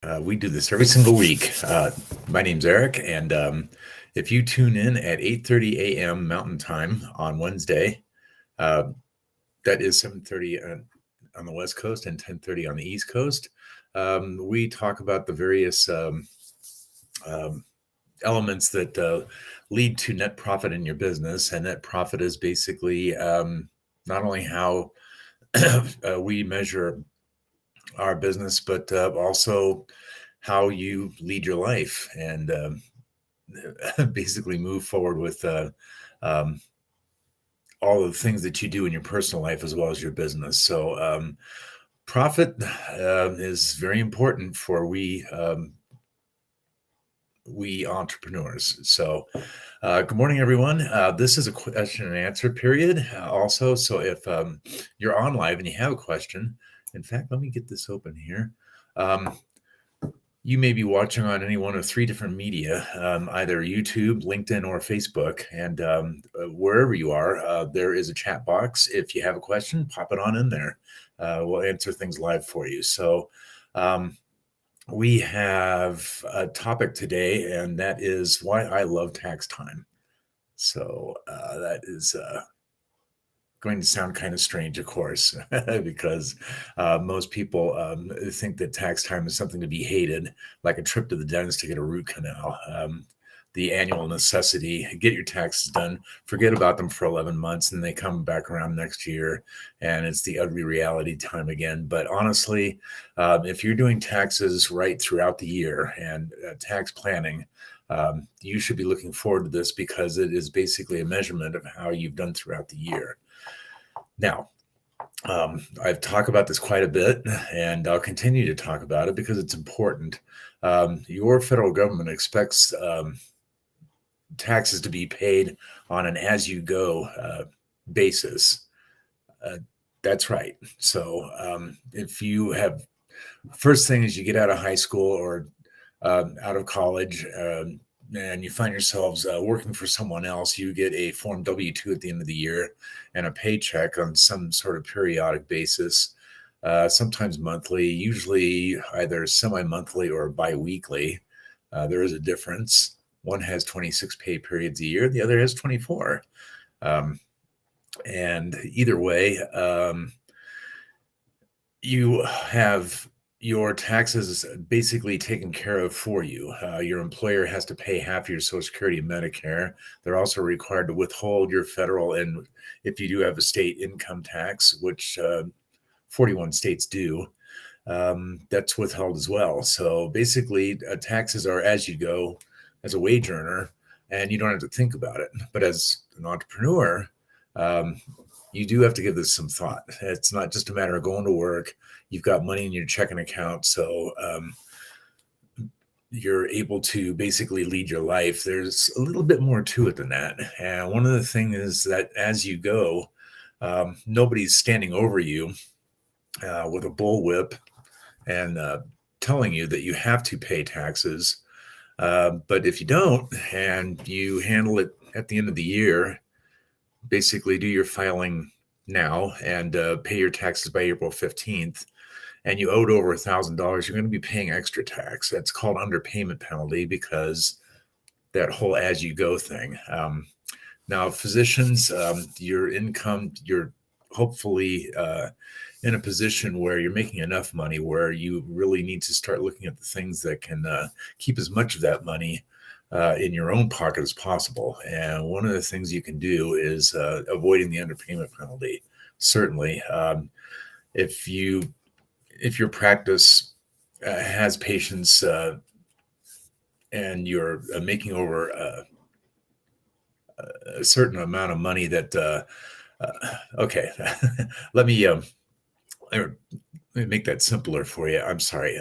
We do this every single week. My name's Eric, and if you tune in at 8:30 a.m. Mountain Time on Wednesday, uh, that is 7:30 on the West Coast and 10:30 on the East Coast. We talk about the various um, elements that lead to net profit in your business, and net profit is basically not only how we measure our business, but also how you lead your life and basically move forward with um, all of the things that you do in your personal life as well as your business. So, profit is very important for we entrepreneurs. So, good morning, everyone. This is a question and answer period also. So, if you're on live and you have a question, in fact, let me get this open here. You may be watching on any one of three different media, either YouTube, LinkedIn, or Facebook. And wherever you are, there is a chat box. If you have a question, pop it on in there. We'll answer things live for you. So we have a topic today, and that is why I love tax time. So that is going to sound kind of strange, of course, because most people think that tax time is something to be hated, like a trip to the dentist to get a root canal. The annual necessity, get your taxes done, forget about them for 11 months, and they come back around next year, and it's the ugly reality time again. But honestly, if you're doing taxes right throughout the year and tax planning, you should be looking forward to this because it is basically a measurement of how you've done throughout the year. Now, I've talked about this quite a bit, and I'll continue to talk about it because it's important. Your federal government expects taxes to be paid on an as-you-go basis. That's right. So if you have, first thing is you get out of high school or out of college, and you find yourselves working for someone else, you get a Form W-2 at the end of the year and a paycheck on some sort of periodic basis, sometimes monthly, usually either semi-monthly or bi-weekly. There is a difference. One has 26 pay periods a year, the other has 24. And either way, you have your taxes basically taken care of for you. Your employer has to pay half your Social Security and Medicare. They're also required to withhold your federal, and if you do have a state income tax, which 41 states do, that's withheld as well. So basically, taxes are as you go as a wage earner, and you don't have to think about it. But as an entrepreneur, you do have to give this some thought. It's not just a matter of going to work. You've got money in your checking account, so you're able to basically lead your life. There's a little bit more to it than that. And one of the things is that as you go, nobody's standing over you with a bullwhip and telling you that you have to pay taxes. But if you don't and you handle it at the end of the year, basically do your filing now and pay your taxes by April 15th, and you owed over $1,000, you're going to be paying extra tax. That's called underpayment penalty because that whole as you go thing. Now, physicians, your income, you're hopefully in a position where you're making enough money where you really need to start looking at the things that can keep as much of that money in your own pocket as possible. And one of the things you can do is avoiding the underpayment penalty. Certainly, if your practice has patients and you're making over a certain amount of money that okay, let me make that simpler for you. I'm sorry.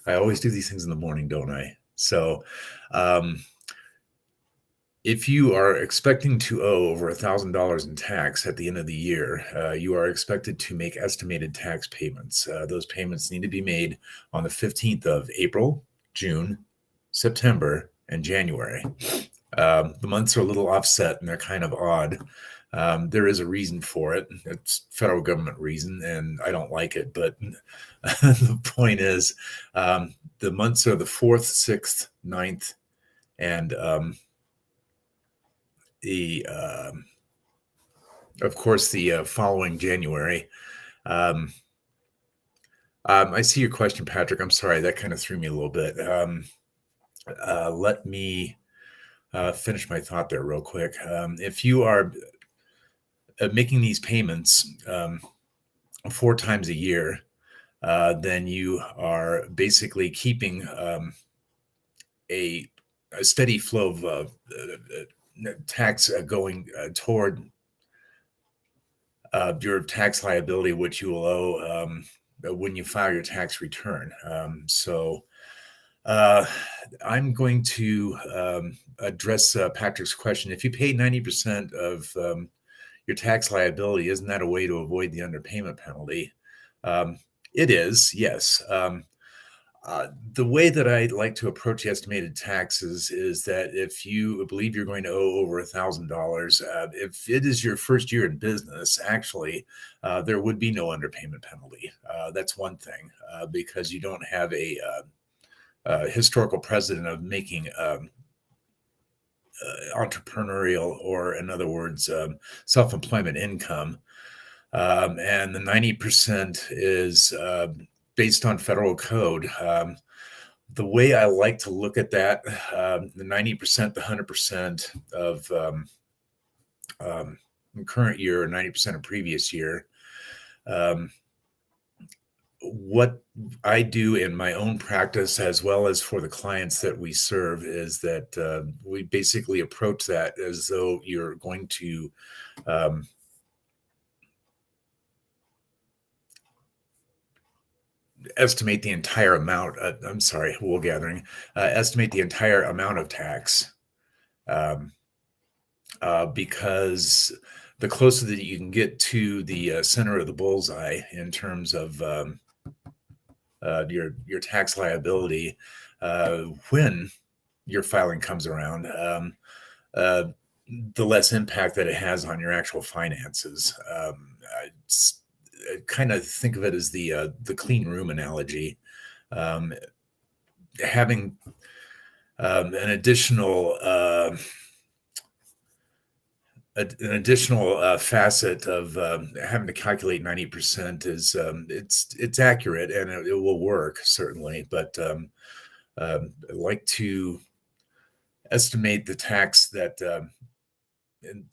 I always do these things in the morning, don't I? So if you are expecting to owe over $1,000 in tax at the end of the year, you are expected to make estimated tax payments. Those payments need to be made on the 15th of April, June, September, and January. The months are a little offset and they're kind of odd. There is a reason for it. It's federal government reason, and I don't like it. But the point is, the months are the 4th, 6th, 9th, and the of course the following January. I see your question, Patrick. I'm sorry, that kind of threw me a little bit. Let me finish my thought there real quick. If you are making these payments 4 times a year, then you are basically keeping a steady flow of tax going toward your tax liability, which you will owe when you file your tax return. I'm going to address Patrick's question. If you pay 90% of your tax liability, isn't that a way to avoid the underpayment penalty? It is, yes. The way that I like to approach estimated taxes is that if you believe you're going to owe over $1,000, if it is your first year in business, actually, there would be no underpayment penalty. That's one thing, because you don't have a historical precedent of making entrepreneurial, or in other words, self-employment income. And the 90% is based on federal code. The way I like to look at that, the 90%, the 100% of current year, 90% of previous year. What I do in my own practice, as well as for the clients that we serve, is that we basically approach that as though you're going to estimate the entire amount. Wool gathering. Estimate the entire amount of tax, because the closer that you can get to the center of the bullseye in terms of your tax liability when your filing comes around, the less impact that it has on your actual finances. I kind of think of it as the clean room analogy. Having an additional facet of having to calculate 90% is it's accurate, and it will work certainly, but I like to estimate the tax that and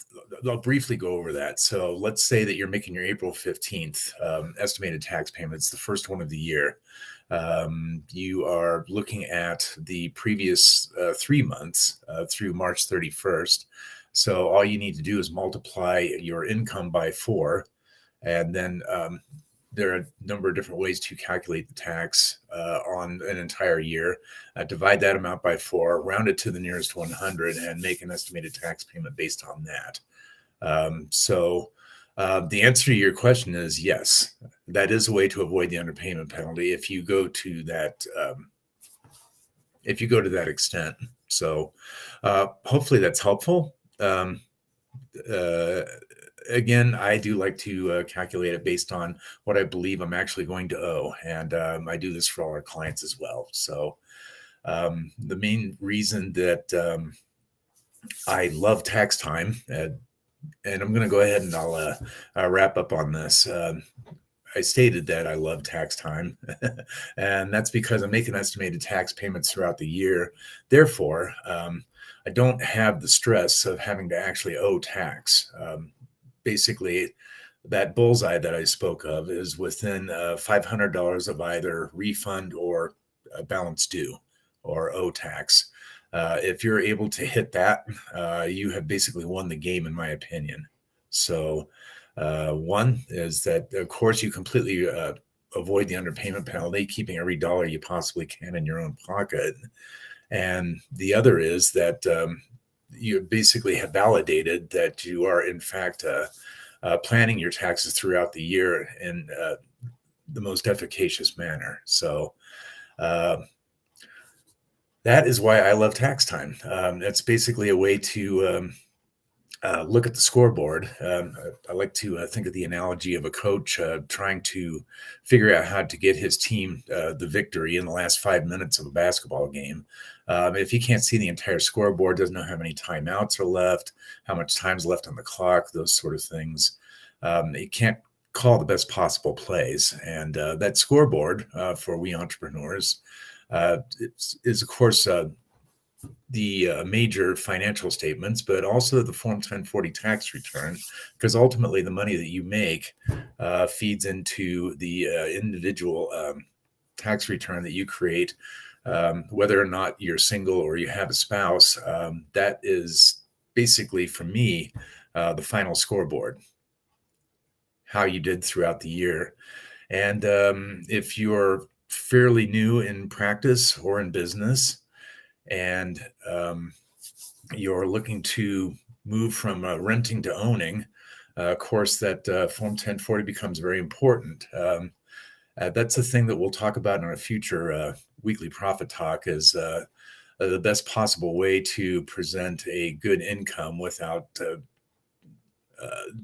I'll briefly go over that. So let's say that you're making your April 15th estimated tax payments, the first one of the year. You are looking at the previous 3 months through March 31st. So all you need to do is multiply your income by 4, and then there are a number of different ways to calculate the tax on an entire year. Divide that amount by 4, round it to the nearest 100, and make an estimated tax payment based on that. The answer to your question is yes. That is a way to avoid the underpayment penalty if you go to that extent. So hopefully that's helpful. Again, I do like to calculate it based on what I believe I'm actually going to owe. And I do this for all our clients as well. So the main reason that I love tax time, and I'm going to go ahead and I'll wrap up on this. I stated that I love tax time, and that's because I'm making estimated tax payments throughout the year. Therefore, I don't have the stress of having to actually owe tax. Basically, that bullseye that I spoke of is within $500 of either refund or balance due or owe tax. If you're able to hit that, you have basically won the game, in my opinion. So one is that, of course, you completely avoid the underpayment penalty, keeping every dollar you possibly can in your own pocket. And the other is that you basically have validated that you are, in fact, planning your taxes throughout the year in the most efficacious manner. So that is why I love tax time. It's basically a way to look at the scoreboard. I like to think of the analogy of a coach trying to figure out how to get his team the victory in the last 5 minutes of a basketball game. If he can't see the entire scoreboard, doesn't know how many timeouts are left, how much time's left on the clock, those sort of things, he can't call the best possible plays. And that scoreboard for we entrepreneurs is, of course, the major financial statements, but also the Form 1040 tax return, because ultimately the money that you make feeds into the individual tax return that you create, whether or not you're single or you have a spouse. That is basically, for me, the final scoreboard, how you did throughout the year. And if you're fairly new in practice or in business, and you're looking to move from renting to owning, of course, that Form 1040 becomes very important. That's the thing that we'll talk about in a future weekly profit talk, is the best possible way to present a good income without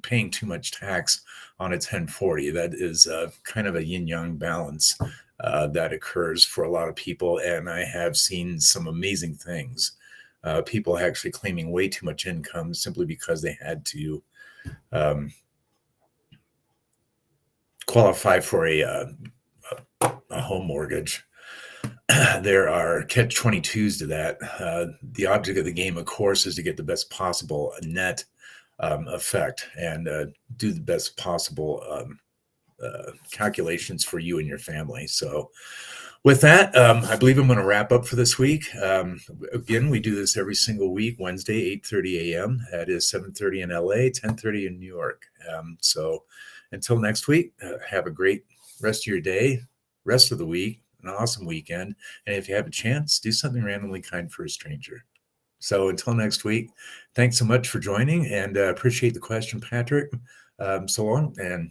paying too much tax on a 1040. That is kind of a yin-yang balance that occurs for a lot of people. And I have seen some amazing things. People actually claiming way too much income simply because they had to qualify for a home mortgage. There are catch-22s to that. The object of the game, of course, is to get the best possible net effect and do the best possible calculations for you and your family. So with that, I believe I'm going to wrap up for this week. Again, we do this every single week, Wednesday, 8:30 a.m. That is 7:30 in LA, 10:30 in New York. So until next week, have a great rest of your day, rest of the week, an awesome weekend. And if you have a chance, do something randomly kind for a stranger. So until next week, thanks so much for joining, and appreciate the question, Patrick. So long, and